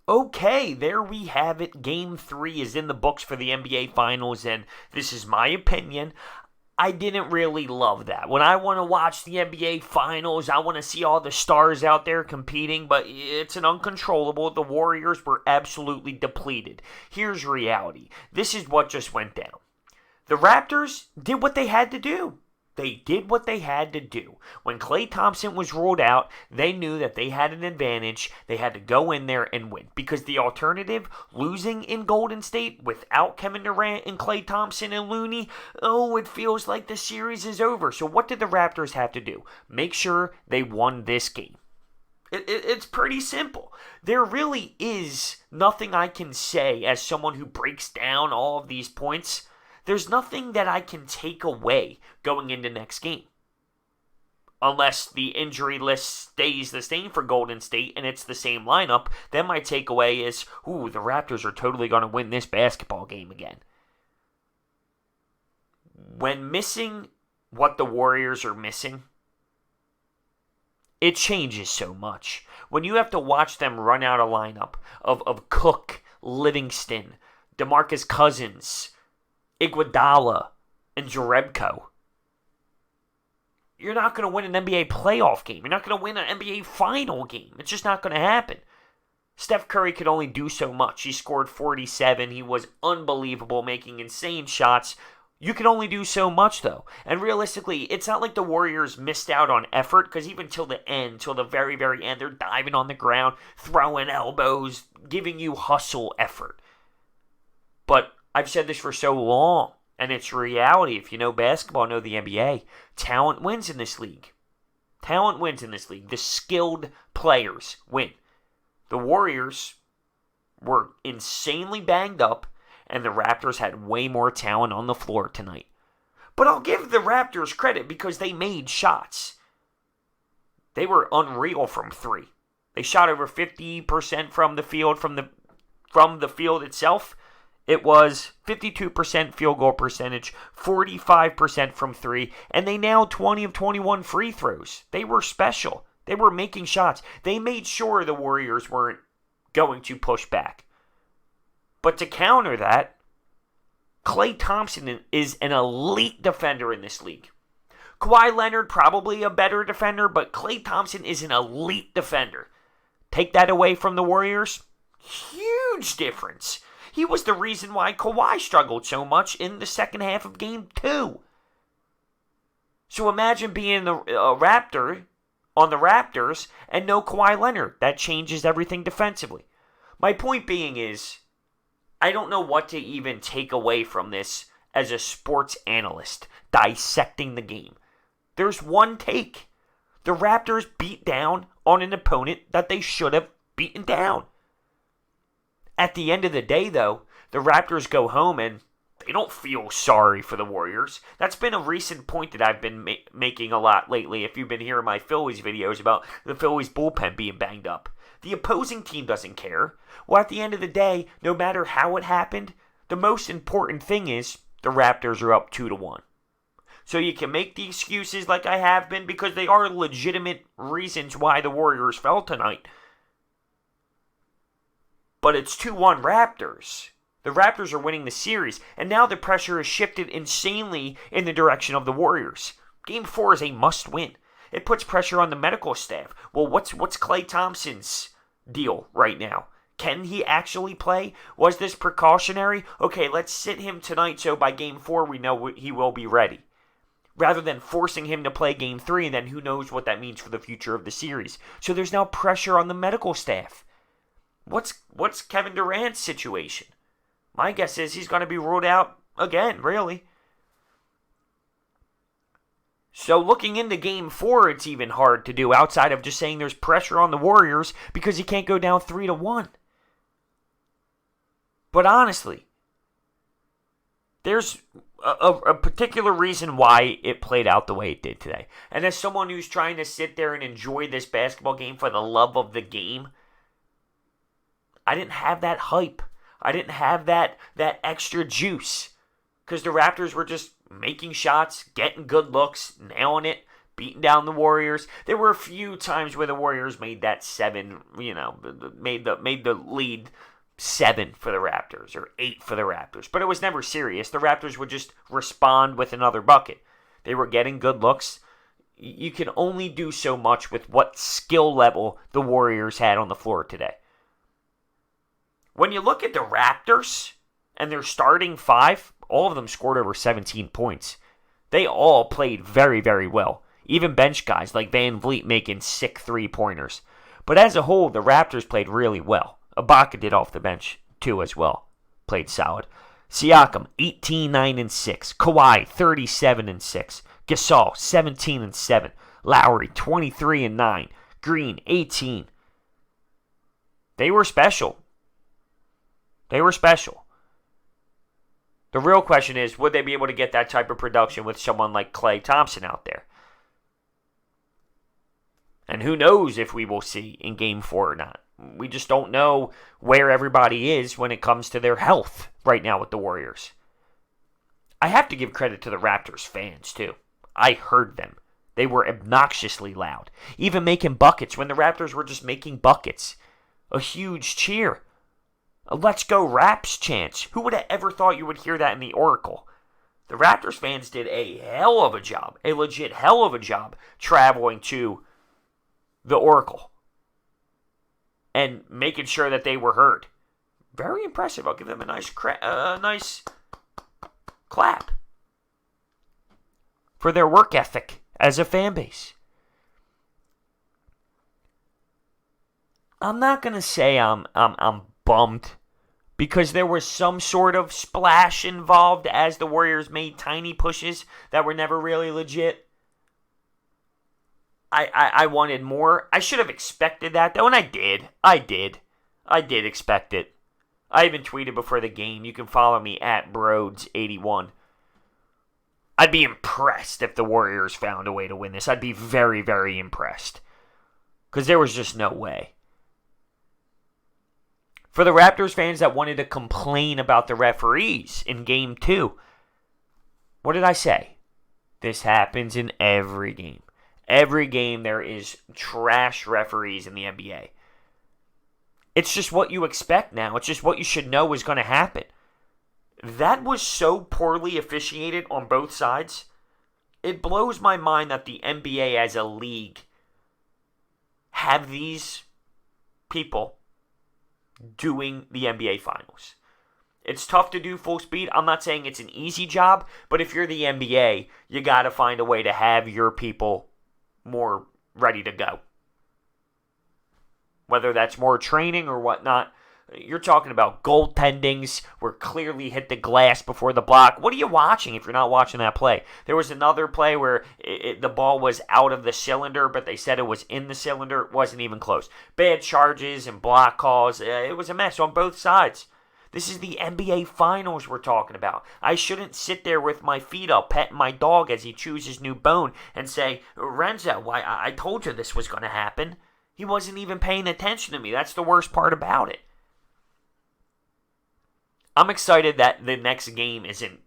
Okay, there we have it. Game 3 is in the books for the NBA Finals, and this is my opinion. I didn't really love that. When I want to watch the NBA Finals, I want to see all the stars out there competing, but it's an uncontrollable. The Warriors were absolutely depleted. Here's reality. This is what just went down. The Raptors did what they had to do. They did what they had to do. When Klay Thompson was ruled out, they knew that they had an advantage. They had to go in there and win. Because the alternative, losing in Golden State without Kevin Durant and Klay Thompson and Looney, it feels like the series is over. So what did the Raptors have to do? Make sure they won this game. It's pretty simple. There really is nothing I can say as someone who breaks down all of these points. There's nothing that I can take away going into next game. Unless the injury list stays the same for Golden State and it's the same lineup, then my takeaway is, the Raptors are totally going to win this basketball game again. When missing what the Warriors are missing, it changes so much. When you have to watch them run out a lineup of Cook, Livingston, DeMarcus Cousins, Iguodala, and Jerebko, you're not going to win an NBA playoff game. You're not going to win an NBA final game. It's just not going to happen. Steph Curry could only do so much. He scored 47. He was unbelievable, making insane shots. You can only do so much, though. And realistically, it's not like the Warriors missed out on effort, because even till the end, till the very, very end, they're diving on the ground, throwing elbows, giving you hustle effort. But I've said this for so long, and it's reality. If you know basketball, know the NBA. Talent wins in this league. Talent wins in this league. The skilled players win. The Warriors were insanely banged up, and the Raptors had way more talent on the floor tonight. But I'll give the Raptors credit because they made shots. They were unreal from three. They shot over 50% from the field, from the field itself. It was 52% field goal percentage, 45% from three, and they nailed 20 of 21 free throws. They were special. They were making shots. They made sure the Warriors weren't going to push back. But to counter that, Klay Thompson is an elite defender in this league. Kawhi Leonard, probably a better defender, but Klay Thompson is an elite defender. Take that away from the Warriors, huge difference. He was the reason why Kawhi struggled so much in the second half of Game 2. So imagine being the Raptor on the Raptors and no Kawhi Leonard. That changes everything defensively. My point being is, I don't know what to even take away from this as a sports analyst dissecting the game. There's one take. The Raptors beat down on an opponent that they should have beaten down. At the end of the day, though, the Raptors go home and they don't feel sorry for the Warriors. That's been a recent point that I've been making a lot lately. If you've been hearing my Phillies videos about the Phillies bullpen being banged up. The opposing team doesn't care. Well, at the end of the day, no matter how it happened, the most important thing is the Raptors are up 2-1. So you can make the excuses like I have been because they are legitimate reasons why the Warriors fell tonight. But it's 2-1 Raptors. The Raptors are winning the series, and now the pressure has shifted insanely in the direction of the Warriors. Game 4 is a must-win. It puts pressure on the medical staff. Well, what's Klay Thompson's deal right now? Can he actually play? Was this precautionary? Okay, let's sit him tonight so by Game 4 we know he will be ready. Rather than forcing him to play Game 3, and then who knows what that means for the future of the series. So there's now pressure on the medical staff. What's Kevin Durant's situation? My guess is he's going to be ruled out again, really. So looking into Game 4, it's even hard to do outside of just saying there's pressure on the Warriors because you can't go down 3-1. But honestly, there's a particular reason why it played out the way it did today. And as someone who's trying to sit there and enjoy this basketball game for the love of the game, I didn't have that hype. I didn't have that extra juice. Because the Raptors were just making shots, getting good looks, nailing it, beating down the Warriors. There were a few times where the Warriors made that 7, made the lead 7 for the Raptors or 8 for the Raptors. But it was never serious. The Raptors would just respond with another bucket. They were getting good looks. You can only do so much with what skill level the Warriors had on the floor today. When you look at the Raptors and their starting 5, all of them scored over 17 points. They all played very, very well. Even bench guys like Van Vliet making sick 3-pointers. But as a whole, the Raptors played really well. Ibaka did off the bench too as well. Played solid. Siakam, 18, 9, and 6. Kawhi, 37 and 6. Gasol, 17 and 7. Lowry, 23 and 9. Green, 18. They were special. They were special. The real question is, would they be able to get that type of production with someone like Klay Thompson out there? And who knows if we will see in Game 4 or not. We just don't know where everybody is when it comes to their health right now with the Warriors. I have to give credit to the Raptors fans, too. I heard them. They were obnoxiously loud. Even making buckets when the Raptors were just making buckets. A huge cheer. A Let's Go Raps chant. Who would have ever thought you would hear that in the Oracle? The Raptors fans did a hell of a job, a legit hell of a job, traveling to the Oracle and making sure that they were heard. Very impressive. I'll give them a nice clap for their work ethic as a fan base. I'm not going to say I'm bummed because there was some sort of splash involved as the Warriors made tiny pushes that were never really legit. I wanted more. I should have expected that, though, and I did. I did expect it. I even tweeted before the game. You can follow me at Broads81. I'd be impressed if the Warriors found a way to win this. I'd be very, very impressed. Because there was just no way. For the Raptors fans that wanted to complain about the referees in Game 2, what did I say? This happens in every game. Every game there is trash referees in the NBA. It's just what you expect now. It's just what you should know is going to happen. That was so poorly officiated on both sides. It blows my mind that the NBA as a league have these people doing the NBA Finals. It's tough to do full speed. I'm not saying it's an easy job, but if you're the NBA, you got to find a way to have your people more ready to go. Whether that's more training or whatnot. You're talking about goaltendings where clearly hit the glass before the block. What are you watching if you're not watching that play? There was another play where the ball was out of the cylinder, but they said it was in the cylinder. It wasn't even close. Bad charges and block calls. It was a mess on both sides. This is the NBA Finals we're talking about. I shouldn't sit there with my feet up, petting my dog as he chews his new bone, and say, Renzo, I told you this was going to happen. He wasn't even paying attention to me. That's the worst part about it. I'm excited that the next game isn't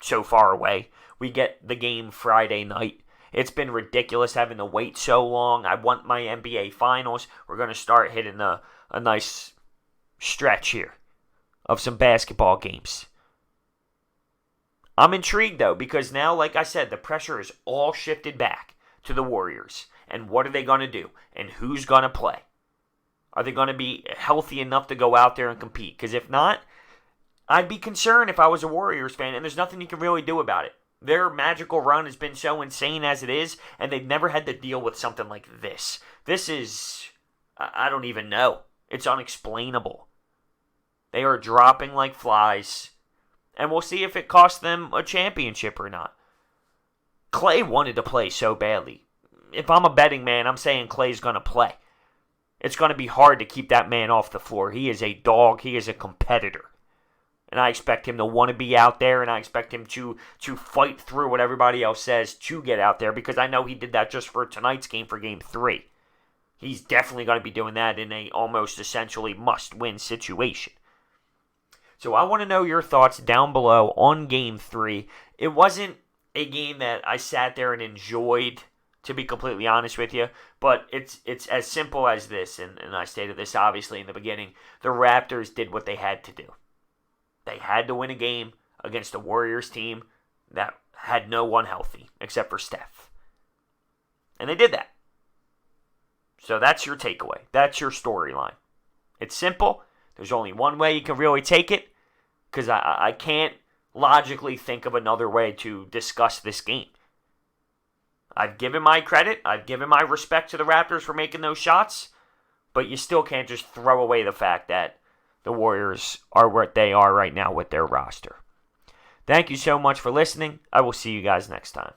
so far away. We get the game Friday night. It's been ridiculous having to wait so long. I want my NBA Finals. We're going to start hitting a nice stretch here of some basketball games. I'm intrigued, though, because now, like I said, the pressure is all shifted back to the Warriors. And what are they going to do? And who's going to play? Are they going to be healthy enough to go out there and compete? Because if not, I'd be concerned if I was a Warriors fan, and there's nothing you can really do about it. Their magical run has been so insane as it is, and they've never had to deal with something like this. This is, I don't even know. It's unexplainable. They are dropping like flies, and we'll see if it costs them a championship or not. Klay wanted to play so badly. If I'm a betting man, I'm saying Klay's going to play. It's going to be hard to keep that man off the floor. He is a dog. He is a competitor. And I expect him to want to be out there, and I expect him to fight through what everybody else says to get out there, because I know he did that just for tonight's game for Game 3. He's definitely going to be doing that in a almost essentially must-win situation. So I want to know your thoughts down below on Game 3. It wasn't a game that I sat there and enjoyed to be completely honest with you. But it's as simple as this, and I stated this obviously in the beginning. The Raptors did what they had to do. They had to win a game against a Warriors team that had no one healthy except for Steph. And they did that. So that's your takeaway. That's your storyline. It's simple. There's only one way you can really take it, because I can't logically think of another way to discuss this game. I've given my credit. I've given my respect to the Raptors for making those shots, but you still can't just throw away the fact that the Warriors are what they are right now with their roster. Thank you so much for listening. I will see you guys next time.